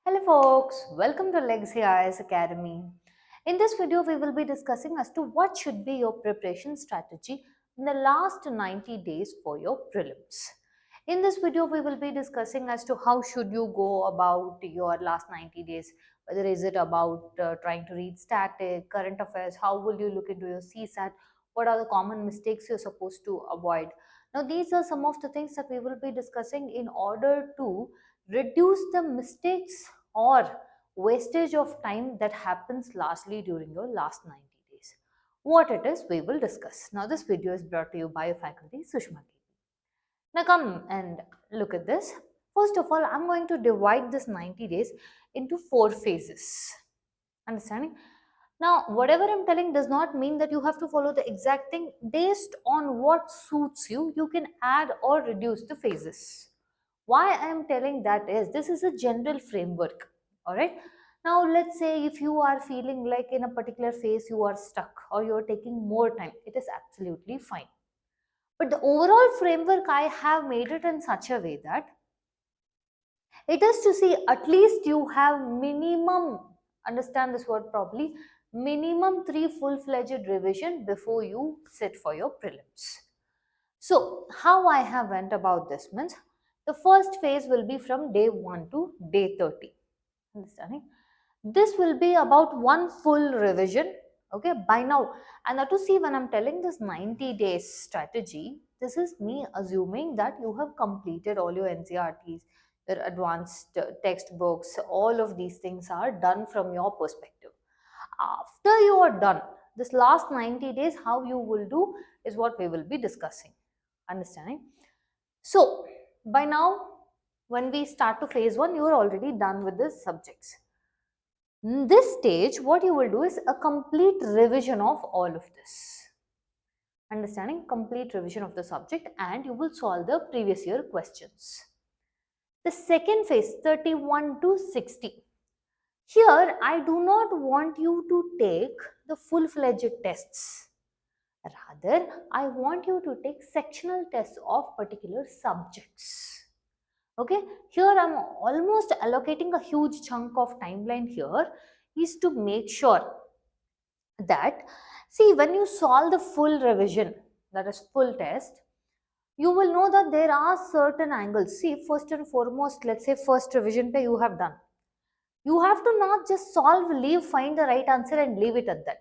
Hello folks, welcome to Legacy IAS Academy. In this video, we will be discussing as to what should be your preparation strategy in the last 90 days for your prelims. In this video, we will be discussing as to how should you go about your last 90 days, whether is it about trying to read static, current affairs, how will you look into your CSAT, what are the common mistakes you're supposed to avoid. Now, these are some of the things that we will be discussing in order to reduce the mistakes or wastage of time that happens largely during your last 90 days. What it is, we will discuss. Now, this video is brought to you by faculty Sushma KP. Now, come and look at this. First of all, I'm going to divide this 90 days into 4 phases. Understanding? Now, whatever I'm telling does not mean that you have to follow the exact thing. Based on what suits you, you can add or reduce the phases. Why I am telling that is, this is a general framework. Alright. Now let's say if you are feeling like in a particular phase you are stuck or you are taking more time, it is absolutely fine. But the overall framework, I have made it in such a way that it is to see at least you have minimum, understand this word properly, minimum 3 full-fledged revision before you sit for your prelims. So how I have went about this means, the first phase will be from day 1 to day 30. Understanding? This will be about one full revision, okay, by now. And to see, when I'm telling this 90 days strategy, this is me assuming that you have completed all your NCRTs, your advanced textbooks, all of these things are done from your perspective. After you are done, this last 90 days, how you will do is what we will be discussing. Understanding? So, by now, when we start to phase 1, you are already done with the subjects. In this stage, what you will do is a complete revision of all of this. Understanding? Complete revision of the subject, and you will solve the previous year questions. The second phase, 31 to 60. Here, I do not want you to take the full-fledged tests. Rather, I want you to take sectional tests of particular subjects. Okay, here I'm almost allocating a huge chunk of timeline here is to make sure that, see, when you solve the full revision, that is full test, you will know that there are certain angles. See, first and foremost, let's say first revision pay you have done. You have to not just solve, leave, find the right answer and leave it at that.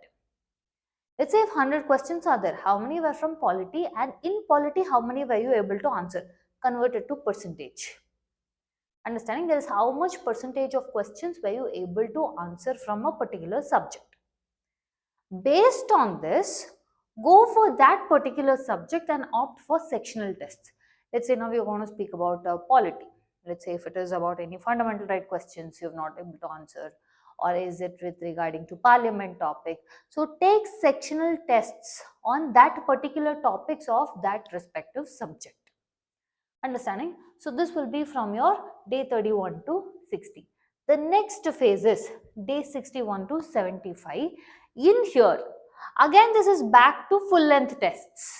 Let's say if 100 questions are there, how many were from polity, and in polity, how many were you able to answer? Convert it to percentage. Understanding, there is how much percentage of questions were you able to answer from a particular subject. Based on this, go for that particular subject and opt for sectional tests. Let's say now we are going to speak about polity. Let's say if it is about any fundamental right questions you have not able to answer, or is it with regarding to parliament topic. So take sectional tests on that particular topics of that respective subject. Understanding? So this will be from your day 31 to 60. The next phase is day 61 to 75. In here, again this is back to full length tests.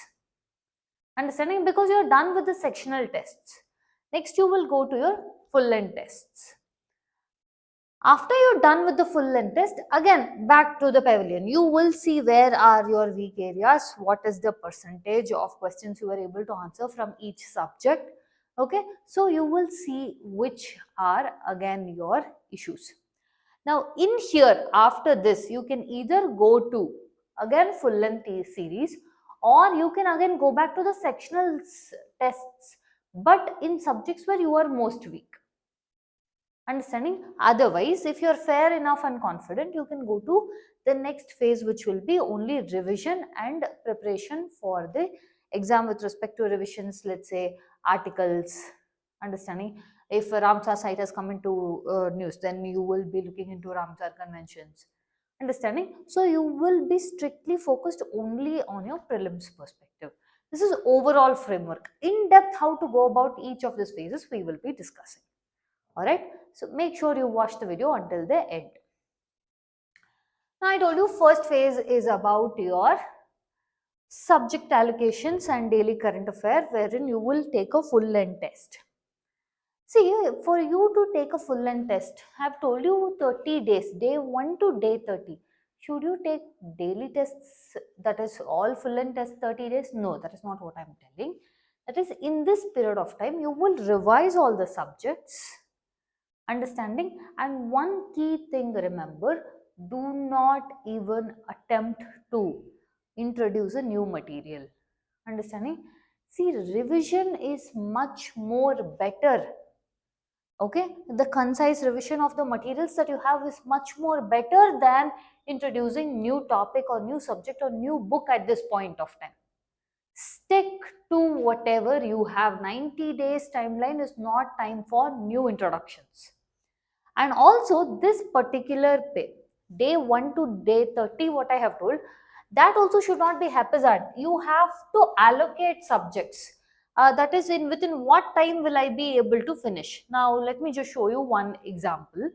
Understanding? Because you are done with the sectional tests. Next you will go to your full length tests. After you're done with the full length test, again back to the pavilion. You will see where are your weak areas, what is the percentage of questions you are able to answer from each subject. Okay, so you will see which are again your issues. Now in here, after this, you can either go to again full length series, or you can again go back to the sectional tests, but in subjects where you are most weak. Understanding? Otherwise, if you are fair enough and confident, you can go to the next phase, which will be only revision and preparation for the exam with respect to revisions, let's say articles. Understanding? If a Ramsar site has come into news, then you will be looking into Ramsar conventions. Understanding? So you will be strictly focused only on your prelims perspective. This is overall framework. In depth, how to go about each of these phases, we will be discussing. Alright, so make sure you watch the video until the end. Now I told you first phase is about your subject allocations and daily current affair, wherein you will take a full length test. See, for you to take a full length test, I've told you 30 days, day 1 to day 30. Should you take daily tests, that is all full length tests 30 days? No, that is not what I'm telling. That is, in this period of time, you will revise all the subjects, understanding. And one key thing, remember, do not even attempt to introduce a new material. Understanding? See, revision is much more better. Okay, the concise revision of the materials that you have is much more better than introducing new topic or new subject or new book at this point of time. Stick to whatever you have. 90 days timeline is not time for new introductions. And also this particular pay, day 1 to day 30, what I have told, that also should not be haphazard. You have to allocate subjects. That is, in within what time will I be able to finish. Now let me just show you one example.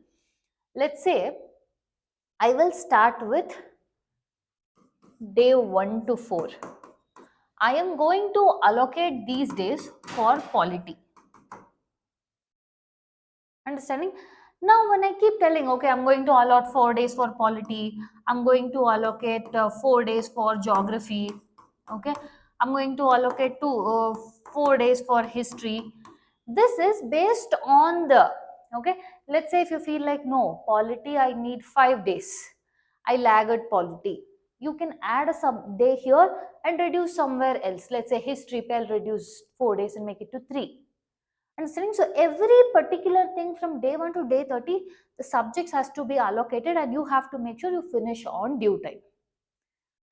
Let's say I will start with day 1 to 4. I am going to allocate these days for polity. Understanding? Now when I keep telling, okay, I'm going to allot 4 days for polity, I'm going to allocate 4 days for geography, okay, I'm going to allocate 4 days for history. This is based on the, okay, let's say if you feel like, no, polity I need 5 days, I lag at polity, you can add a sub day here and reduce somewhere else. Let's say history, I'll reduce 4 days and make it to 3. Understanding? So every particular thing from day 1 to day 30, the subjects has to be allocated and you have to make sure you finish on due time.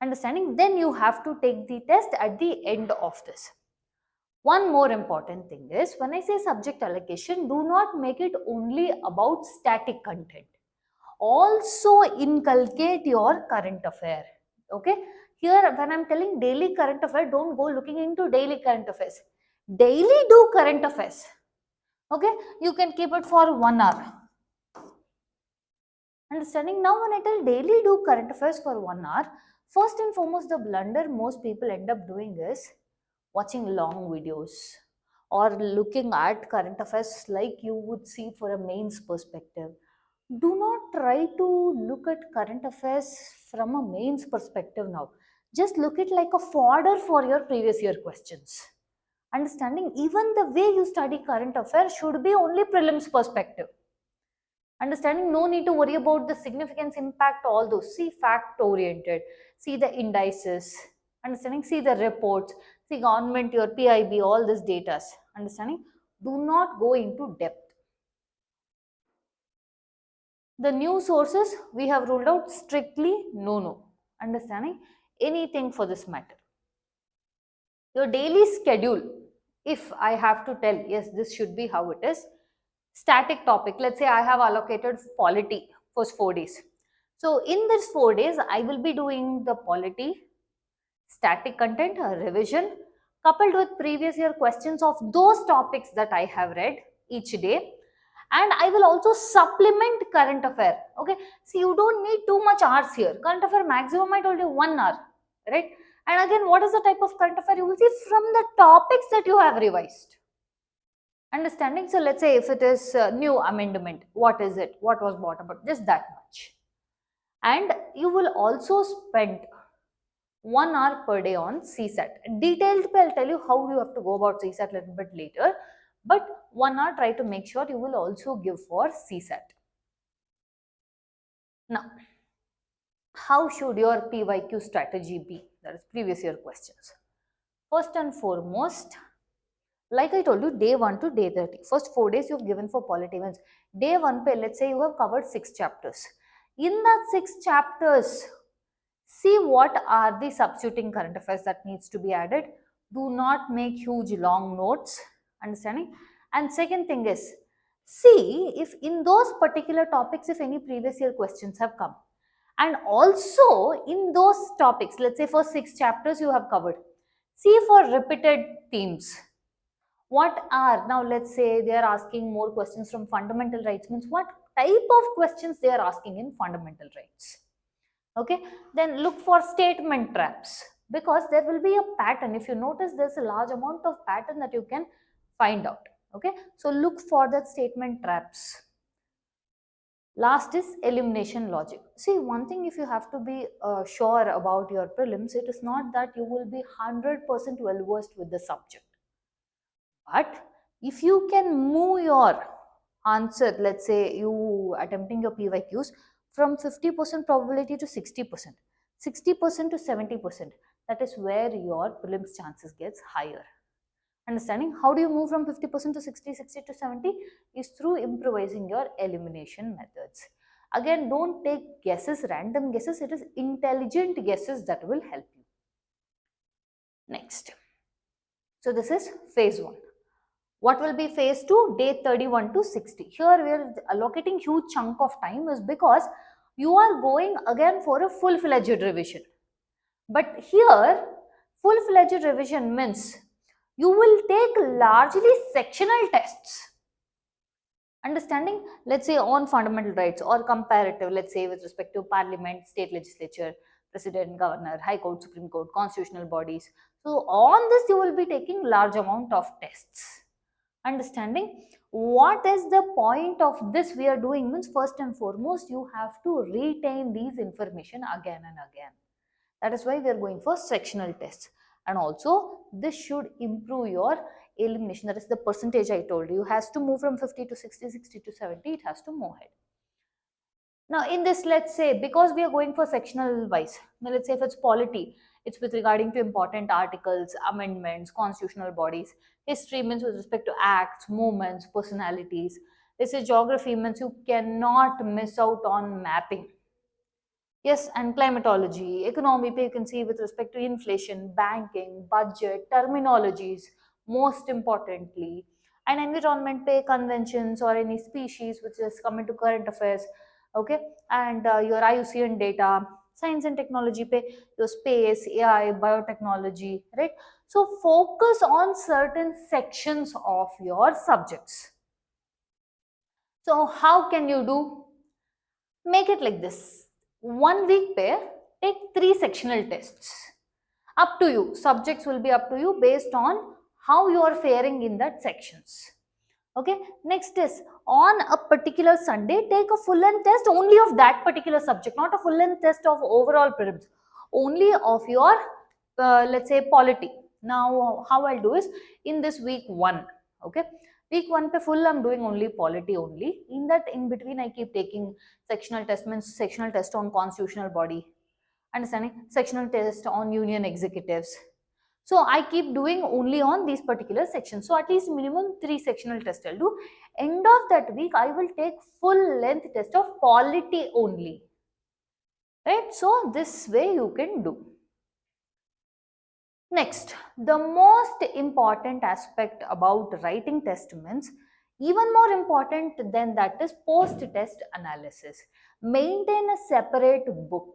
Understanding? Then you have to take the test at the end of this. One more important thing is, when I say subject allocation, do not make it only about static content. Also inculcate your current affair. Okay? Here, when I'm telling daily current affair, don't go looking into daily current affairs. Daily do current affairs. Okay, you can keep it for 1 hour. Understanding? Now when I tell daily do current affairs for 1 hour, first and foremost, the blunder most people end up doing is watching long videos or looking at current affairs like you would see for a mains perspective. Do not try to look at current affairs from a mains perspective now. Just look it like a fodder for your previous year questions. Understanding? Even the way you study current affairs should be only prelims perspective. Understanding? No need to worry about the significance, impact, all those. See fact oriented, see the indices. Understanding? See the reports, see government, your PIB, all this data. Understanding? Do not go into depth. The new sources we have ruled out strictly no. Understanding? Anything for this matter. Your daily schedule, if I have to tell, yes, this should be how it is. Static topic, let's say I have allocated polity for 4 days. So in this 4 days, I will be doing the polity, static content, revision, coupled with previous year questions of those topics that I have read each day. And I will also supplement current affair. Okay, so you don't need too much hours here. Current affair maximum I told you 1 hour, right? And again, what is the type of current affair? You will see from the topics that you have revised. Understanding? So let's say if it is new amendment, what is it? What was brought about? Just that much. And you will also spend 1 hour per day on CSAT. Detailed, I'll tell you how you have to go about CSAT a little bit later. But 1 hour, try to make sure you will also give for CSAT. Now, how should your PYQ strategy be? That is previous year questions. First and foremost, like I told you, day 1 to day 30. First 4 days you've given for polity events. Day 1 pe, let's say you have covered 6 chapters. In that 6 chapters, see what are the substituting current affairs that needs to be added. Do not make huge long notes. Understanding? And second thing is, see if in those particular topics, if any previous year questions have come. And also in those topics, let's say for 6 chapters you have covered. See for repeated themes. What are, now let's say they are asking more questions from fundamental rights, means what type of questions they are asking in fundamental rights. Okay, then look for statement traps, because there will be a pattern. If you notice, there's a large amount of pattern that you can find out. Okay, so look for that statement traps. Last is elimination logic. See, one thing, if you have to be sure about your prelims, it is not that you will be 100% well versed with the subject. But if you can move your answer, let's say you attempting your PYQs from 50% probability to 60%, 60% to 70%, that is where your prelims chances gets higher. Understanding how do you move from 50% to 60, 60 to 70 is through improvising your elimination methods. Again, don't take guesses, random guesses. It is intelligent guesses that will help you. Next. So this is phase 1. What will be phase 2? Day 31 to 60. Here we are allocating huge chunk of time is because you are going again for a full-fledged revision. But here, full-fledged revision means you will take largely sectional tests. Understanding, let's say on fundamental rights or comparative, let's say with respect to parliament, state legislature, president, governor, high court, supreme court, constitutional bodies. So on this you will be taking large amount of tests. Understanding what is the point of this we are doing means, first and foremost you have to retain these information again and again. That is why we are going for sectional tests. And also this should improve your elimination. That is the percentage I told you. Has to move from 50 to 60, 60 to 70. It has to move ahead. Now in this, let's say, because we are going for sectional wise, now let's say if it's polity, it's with regarding to important articles, amendments, constitutional bodies. History means with respect to acts, movements, personalities. Let's say geography means you cannot miss out on mapping. Yes, and climatology, economy, you can see with respect to inflation, banking, budget, terminologies, most importantly, and environment pay conventions or any species which is coming to current affairs, okay, and your IUCN data, science and technology pay, your space, AI, biotechnology, right? So focus on certain sections of your subjects. So how can you do? Make it like this. 1 week pair, take 3 sectional tests. Up to you. Subjects will be up to you based on how you are faring in that sections. Okay. Next is, on a particular Sunday, take a full length test only of that particular subject, not a full length test of overall prelims, only of your let's say polity. Now how I'll do is, in this week 1, okay, week 1 pe full I'm doing only polity only. In that, in between I keep taking sectional test, means sectional test on constitutional body, understanding, sectional test on union executives. So I keep doing only on these particular sections. So at least minimum 3 sectional tests I'll do. End of that week I will take full length test of polity only, right? So this way you can do. Next, the most important aspect about writing testaments, even more important than that, is post-test analysis. Maintain a separate book.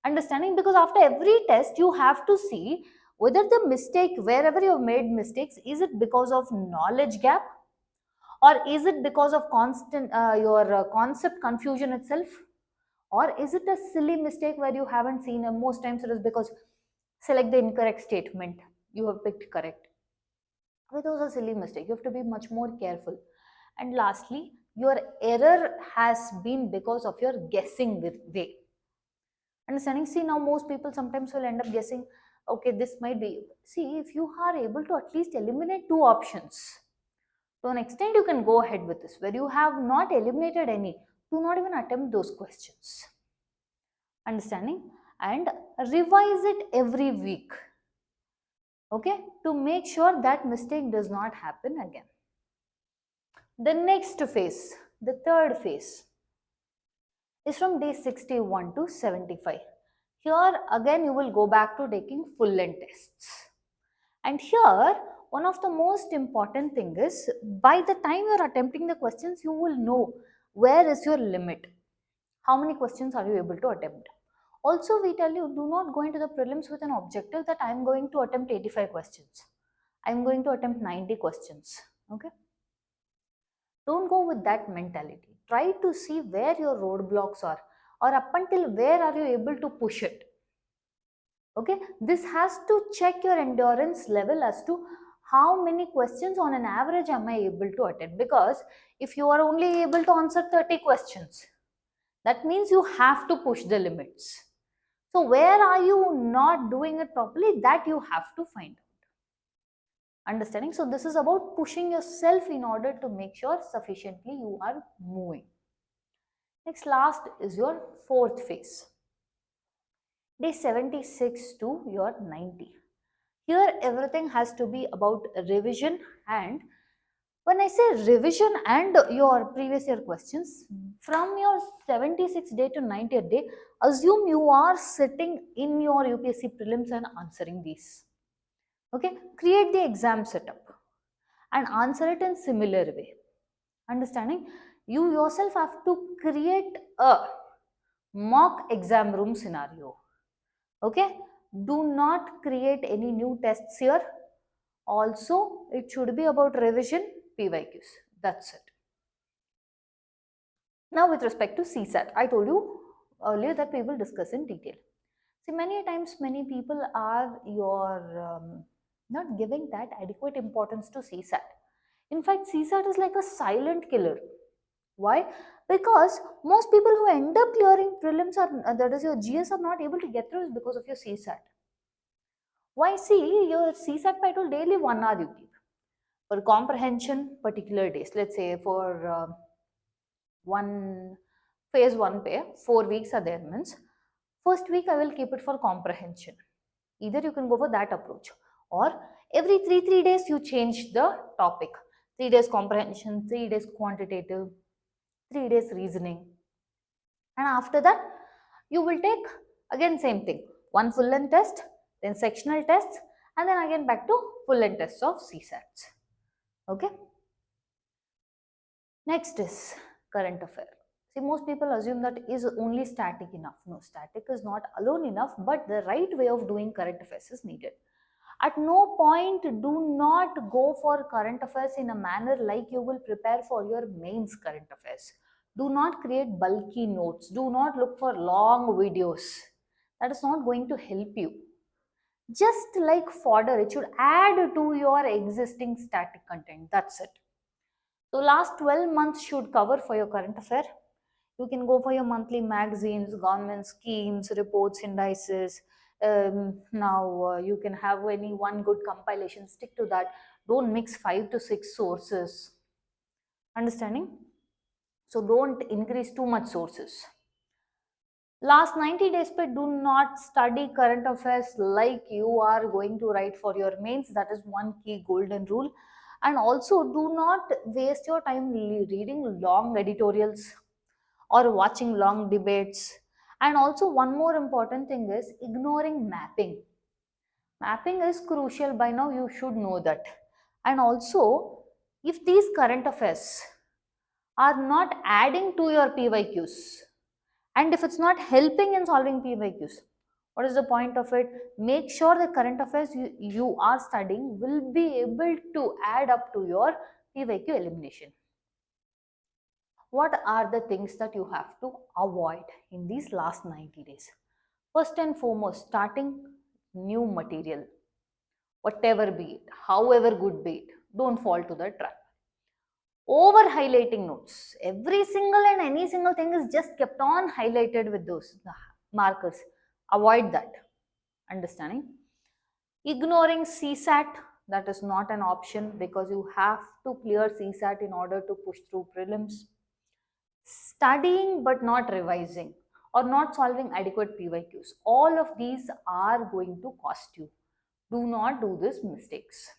Understanding, because after every test you have to see whether the mistake, wherever you have made mistakes, is it because of knowledge gap, or is it because of constant your concept confusion itself, or is it a silly mistake where you haven't seen, and most times it is because select the incorrect statement, you have picked correct. Okay, those are silly mistakes. You have to be much more careful. And lastly, your error has been because of your guessing way. Understanding? See, now most people sometimes will end up guessing, okay, this might be. See, if you are able to at least eliminate 2 options, to an extent you can go ahead with this. Where you have not eliminated any, do not even attempt those questions. Understanding? And revise it every week, okay, to make sure that mistake does not happen again. The next phase, the third phase, is from day 61 to 75. Here again you will go back to taking full length tests. And here one of the most important thing is, by the time you are attempting the questions, you will know where is your limit. How many questions are you able to attempt? Also, we tell you, do not go into the prelims with an objective that I am going to attempt 85 questions. I am going to attempt 90 questions. Okay. Don't go with that mentality. Try to see where your roadblocks are, or up until where are you able to push it. Okay, this has to check your endurance level as to how many questions on an average am I able to attend? Because if you are only able to answer 30 questions, that means you have to push the limits. So where are you not doing it properly? That you have to find out. Understanding? So this is about pushing yourself in order to make sure sufficiently you are moving. Next, last is your fourth phase. Day 76 to your 90. Here everything has to be about revision, and when I say revision and your previous year questions, from your 76th day to 90th day, assume you are sitting in your UPSC prelims and answering these. Okay, create the exam setup and answer it in similar way. Understanding? You yourself have to create a mock exam room scenario. Okay, do not create any new tests here. Also, it should be about revision, PYQs. That's it. Now, with respect to CSAT, I told you earlier that we will discuss in detail. See, many times, many people are not giving that adequate importance to CSAT. In fact, CSAT is like a silent killer. Why? Because most people who end up clearing prelims are, that is your GS, are not able to get through is because of your CSAT. Why? See, your CSAT title daily 1 hour you keep. For comprehension, particular days. Let's say for one phase one pair, 4 weeks are there means first week I will keep it for comprehension. Either you can go for that approach, or every three days you change the topic. 3 days comprehension, 3 days quantitative, 3 days reasoning, and after that you will take again same thing, one full length test, then sectional tests, and then again back to full length tests of CSATs. Okay. Next is current affair. See, most people assume that is only static enough. No, static is not alone enough, but the right way of doing current affairs is needed. At no point do not go for current affairs in a manner like you will prepare for your mains current affairs. Do not create bulky notes. Do not look for long videos. That is not going to help you. Just like fodder, it should add to your existing static content. That's it. So last 12 months should cover for your current affair. You can go for your monthly magazines, government schemes, reports, indices. Now you can have any one good compilation, stick to that. Don't mix 5 to 6 sources. Understanding? So don't increase too much sources. Last 90 days pe do not study current affairs like you are going to write for your mains. That is one key golden rule. And also do not waste your time reading long editorials or watching long debates. And also one more important thing is ignoring mapping. Mapping is crucial, by now you should know that. And also, if these current affairs are not adding to your PYQs, and if it's not helping in solving PYQs, what is the point of it? Make sure the current affairs you are studying will be able to add up to your PYQ elimination. What are the things that you have to avoid in these last 90 days? First and foremost, starting new material, whatever be it, however good be it, don't fall to the trap. Over highlighting notes, every single and any single thing is just kept on highlighted with those markers. Avoid that. Understanding? Ignoring CSAT, that is not an option because you have to clear CSAT in order to push through prelims. Studying but not revising or not solving adequate PYQs, all of these are going to cost you. Do not do these mistakes.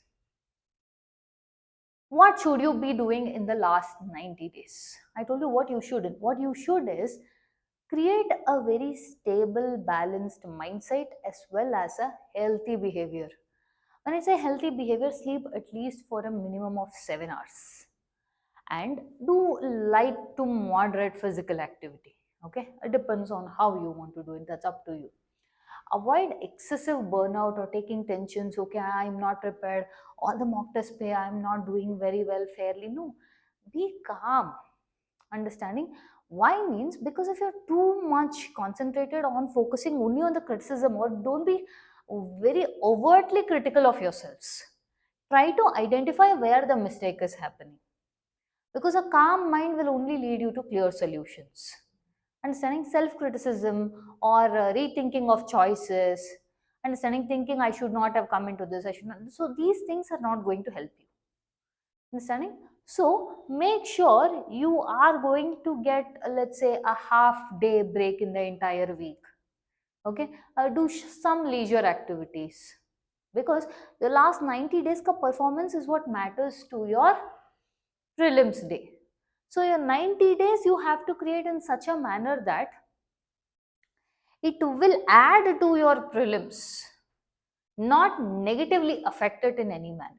What should you be doing in the last 90 days? I told you what you shouldn't. What you should is create a very stable, balanced mindset as well as a healthy behavior. When I say healthy behavior, sleep at least for a minimum of 7 hours and do light to moderate physical activity. Okay, it depends on how you want to do it, that's up to you. Avoid excessive burnout or taking tensions. Okay, I'm not prepared, all the mock test pay, I'm not doing very well fairly. No, be calm. Understanding why means because if you're too much concentrated on focusing only on the criticism, or don't be very overtly critical of yourselves, Try to identify where the mistake is happening, because a calm mind will only lead you to clear solutions. Understanding self criticism or rethinking of choices, understanding thinking I should not have come into this, I should not. So these things are not going to help you. Understanding? So make sure you are going to get, let's say, a half day break in the entire week. Okay, do some leisure activities, because the last 90 days ka performance is what matters to your prelims day. So your 90 days you have to create in such a manner that it will add to your prelims, not negatively affect it in any manner.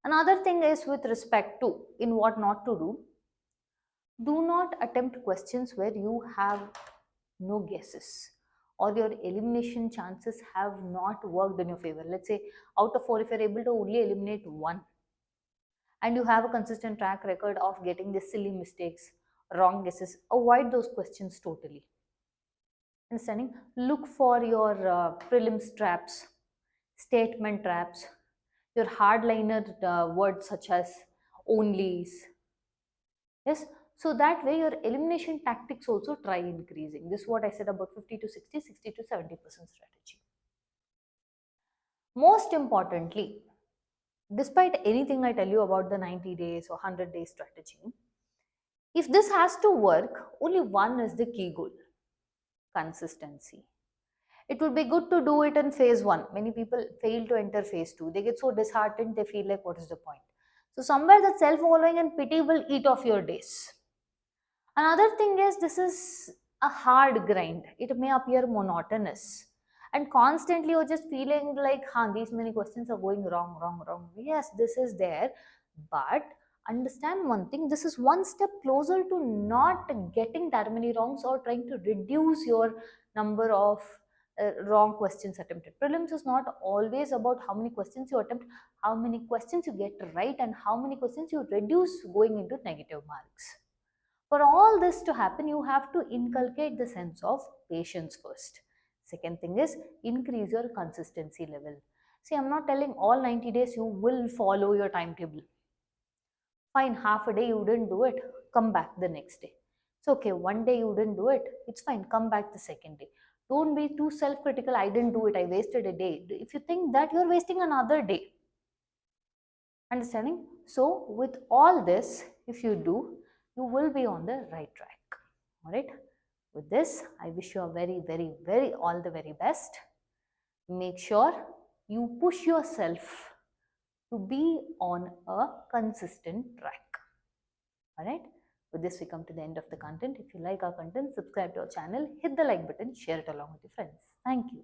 Another thing is with respect to in what not to do. Do not attempt questions where you have no guesses or your elimination chances have not worked in your favor. Let's say out of 4, if you're able to only eliminate 1, and you have a consistent track record of getting the silly mistakes, wrong guesses, avoid those questions totally. Understanding? Look for your prelims traps, statement traps, your hardliner words such as onlys. Yes, so that way your elimination tactics also try increasing. This is what I said about 50 to 60, 60 to 70% strategy. Most importantly, despite anything I tell you about the 90 days or 100-day strategy, if this has to work, only one is the key goal: consistency. It would be good to do it in phase 1. Many people fail to enter phase 2. They get so disheartened, they feel like, what is the point? So, somewhere that self following and pity will eat off your days. Another thing is, this is a hard grind. It may appear monotonous. And constantly you're just feeling like, these many questions are going wrong, wrong, wrong. Yes, this is there. But understand one thing, this is one step closer to not getting that many wrongs or trying to reduce your number of wrong questions attempted. Prelims is not always about how many questions you attempt, how many questions you get right, and how many questions you reduce going into negative marks. For all this to happen, you have to inculcate the sense of patience first. Second thing is increase your consistency level. See, I'm not telling all 90 days you will follow your timetable. Fine, half a day you didn't do it, come back the next day. It's okay, one day you didn't do it, it's fine, come back the second day. Don't be too self critical. I didn't do it, I wasted a day. If you think that, you're wasting another day. Understanding? So, with all this, if you do, you will be on the right track. Alright? With this, I wish you a very, very, very all the very best. Make sure you push yourself to be on a consistent track. Alright? With this, we come to the end of the content. If you like our content, subscribe to our channel, hit the like button, share it along with your friends. Thank you.